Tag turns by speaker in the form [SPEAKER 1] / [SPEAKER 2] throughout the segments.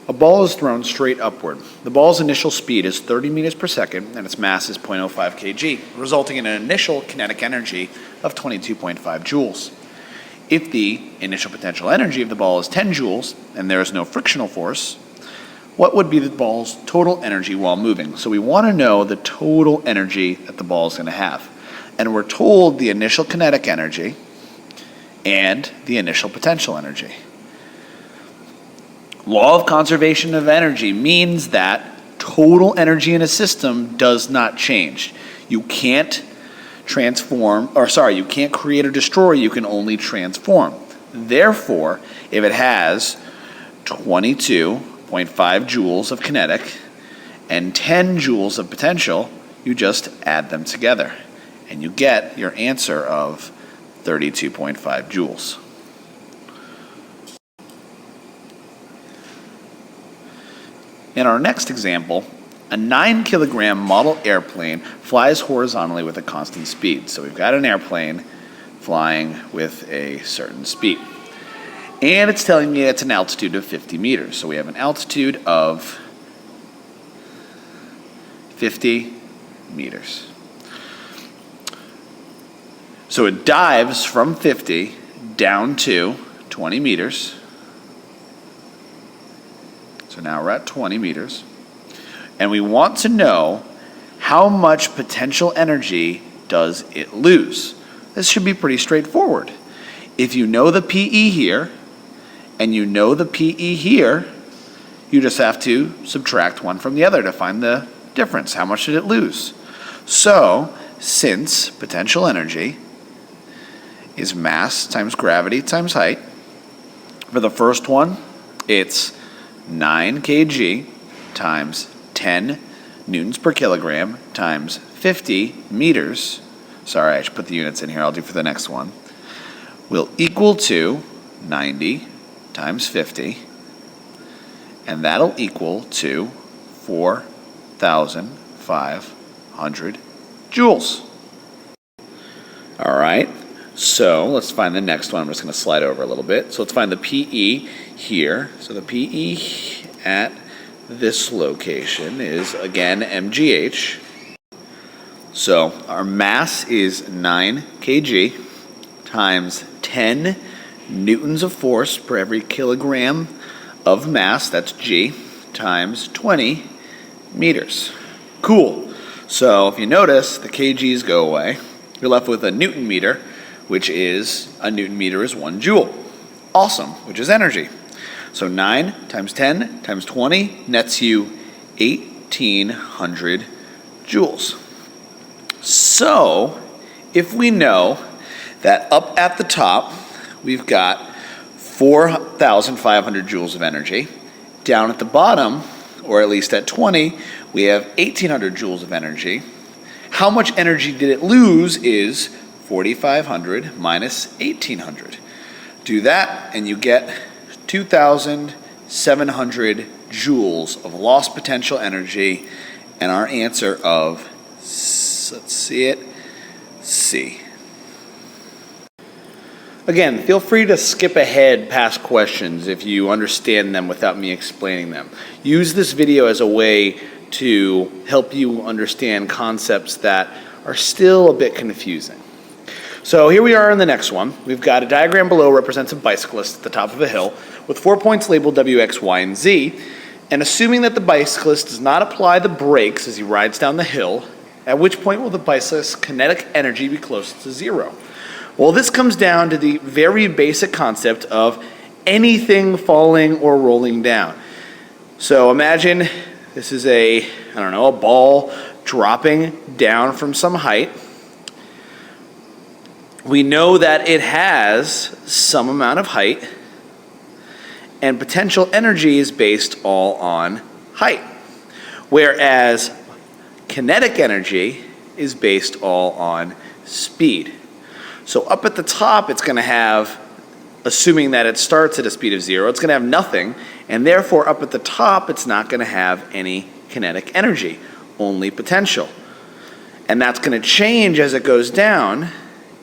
[SPEAKER 1] A ball is thrown straight upward. The ball's initial speed is 30 meters per second and its mass is 0.05 kg, resulting in an initial kinetic energy of 22.5 joules. If the initial potential energy of the ball is 10 joules and there is no frictional force, what would be the ball's total energy while moving? So we want to know the total energy that the ball is going to have. And we're told the initial kinetic energy and the initial potential energy. Law of conservation of energy means that total energy in a system does not change. You can't you can't create or destroy, you can only transform. Therefore, if it has 22.5 joules of kinetic and 10 joules of potential, you just add them together and you get your answer of 32.5 joules. In our next example, a 9-kilogram model airplane flies horizontally with a constant speed. So we've got an airplane flying with a certain speed. And it's telling me it's an altitude of 50 meters. So we have an altitude of 50 meters. So it dives from 50 down to 20 meters. So now we're at 20 meters. And we want to know how much potential energy does it lose. This should be pretty straightforward. If you know the PE here and you know the PE here, you just have to subtract one from the other to find the difference. How much did it lose? So, since potential energy is mass times gravity times height, for the first one, it's 9 kg times 10 newtons per kilogram times 50 meters. Sorry, I should put the units in here. I'll do for the next one. Will equal to 90 times 50, and that'll equal to 4,500 joules. All right, so let's find the next one. I'm just going to slide over a little bit. So let's find the PE here. So the PE at this location is, again, MGH. So our mass is 9 kg times 10 newtons of force per every kilogram of mass, that's G, times 20 meters. Cool. So if you notice, the kgs go away. You're left with a Newton meter, which is, a Newton meter is 1 joule. Awesome, which is energy. So 9 times 10 times 20 nets you 1,800 joules. So if we know that up at the top we've got 4,500 joules of energy, down at the bottom, or at least at 20, we have 1,800 joules of energy. How much energy did it lose is 4,500 minus 1,800. Do that and you get 2,700 joules of lost potential energy, and our answer of, let's see it, C. Again, feel free to skip ahead past questions if you understand them without me explaining them. Use this video as a way to help you understand concepts that are still a bit confusing. So here we are in the next one. We've got a diagram below represents a bicyclist at the top of a hill with 4 points labeled W, X, Y, and Z. And assuming that the bicyclist does not apply the brakes as he rides down the hill, at which point will the bicyclist's kinetic energy be close to 0? Well, this comes down to the very basic concept of anything falling or rolling down. So imagine this is a ball dropping down from some height. We know that it has some amount of height, and potential energy is based all on height, whereas kinetic energy is based all on speed. So up at the top, it's going to have, assuming that it starts at a speed of 0, it's going to have nothing, and therefore up at the top, it's not going to have any kinetic energy, only potential. And that's going to change as it goes down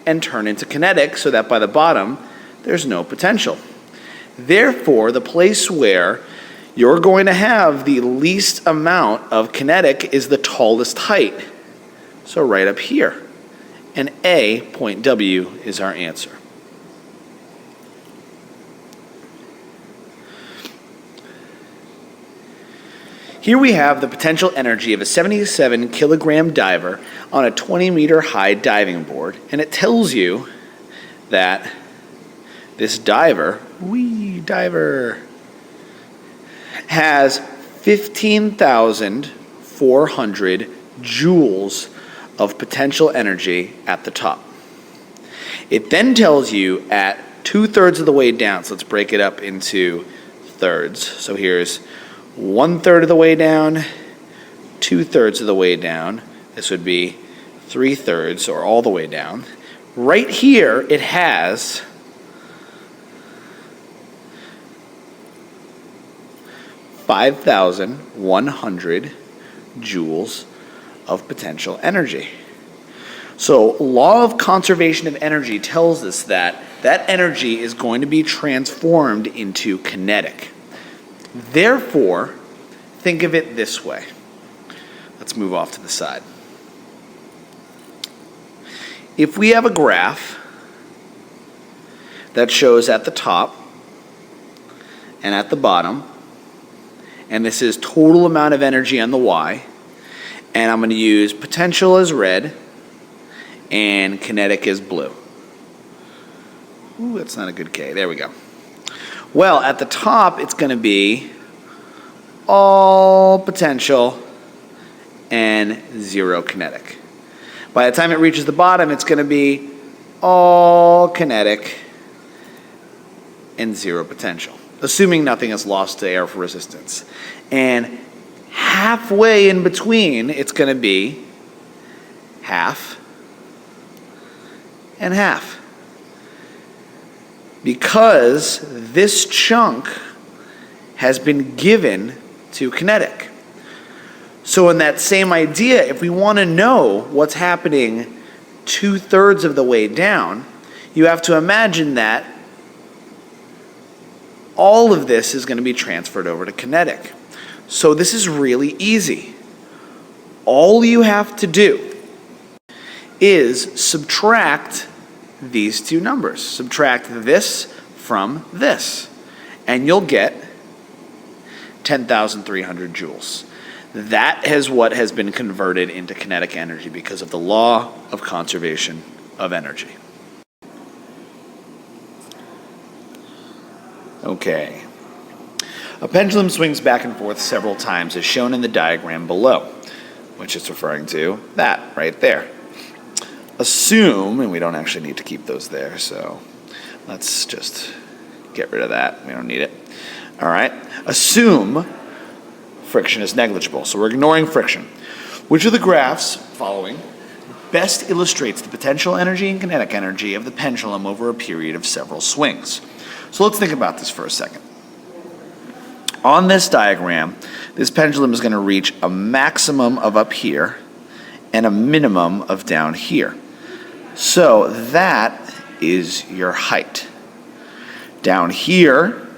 [SPEAKER 1] and turn into kinetic, so that by the bottom, there's no potential. Therefore, the place where you're going to have the least amount of kinetic is the tallest height. So right up here. And A, point W, is our answer. Here we have the potential energy of a 77 kilogram diver on a 20-meter high diving board, and it tells you that this diver, has 15,400 joules of potential energy at the top. It then tells you at 2/3 of the way down, so let's break it up into thirds. So here's 1/3 of the way down, 2/3 of the way down. This would be 3/3 or all the way down. Right here, it has 5,100 joules of potential energy. So law of conservation of energy tells us that that energy is going to be transformed into kinetic. Therefore, think of it this way. Let's move off to the side. If we have a graph that shows at the top and at the bottom, and this is total amount of energy on the y, and I'm going to use potential as red and kinetic as blue. Ooh, that's not a good K. There we go. Well, at the top, it's going to be all potential and 0 kinetic. By the time it reaches the bottom, it's going to be all kinetic and 0 potential, assuming nothing is lost to air for resistance. And halfway in between, it's going to be half and half. Because this chunk has been given to kinetic. So in that same idea, if we want to know what's happening 2/3 of the way down, you have to imagine that all of this is going to be transferred over to kinetic. So this is really easy. All you have to do is subtract these two numbers. Subtract this from this, and you'll get 10,300 joules. That is what has been converted into kinetic energy because of the law of conservation of energy. Okay. A pendulum swings back and forth several times as shown in the diagram below, which is referring to that right there. Assume, and we don't actually need to keep those there, so let's just get rid of that. We don't need it. All right. Assume friction is negligible, so we're ignoring friction. Which of the graphs following best illustrates the potential energy and kinetic energy of the pendulum over a period of several swings? So let's think about this for a second. On this diagram, this pendulum is going to reach a maximum of up here and a minimum of down here. So that is your height. Down here,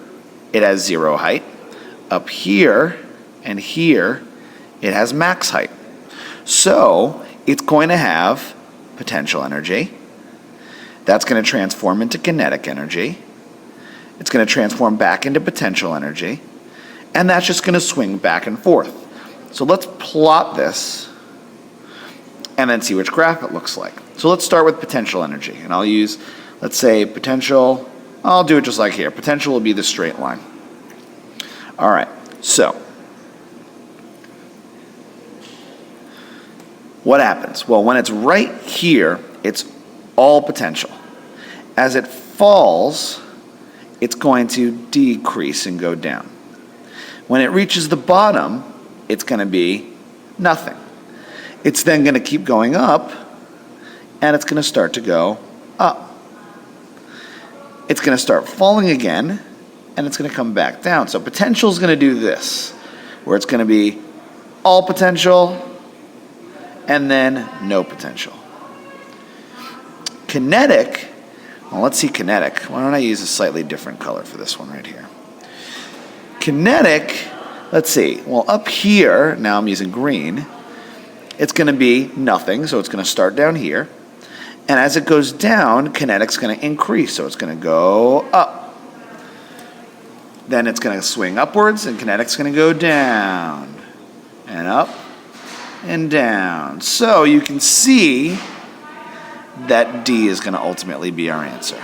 [SPEAKER 1] it has 0 height. Up here and here, it has max height. So it's going to have potential energy. That's going to transform into kinetic energy. It's going to transform back into potential energy. And that's just going to swing back and forth. So let's plot this and then see which graph it looks like. So let's start with potential energy. And I'll use, let's say, potential. I'll do it just like here. Potential will be the straight line. All right, so what happens? Well, when it's right here, it's all potential. As it falls, it's going to decrease and go down. When it reaches the bottom, it's going to be nothing. It's then going to keep going up, and it's going to start to go up. It's going to start falling again, and it's going to come back down. So potential is going to do this, where it's going to be all potential, and then no potential. Kinetic, well, let's see kinetic. Why don't I use a slightly different color for this one right here? Kinetic, let's see, well, up here, now I'm using green, it's going to be nothing, so it's going to start down here. And as it goes down, kinetic's going to increase, so it's going to go up. Then it's going to swing upwards, and kinetic's going to go down, and up, and down. So you can see that D is going to ultimately be our answer.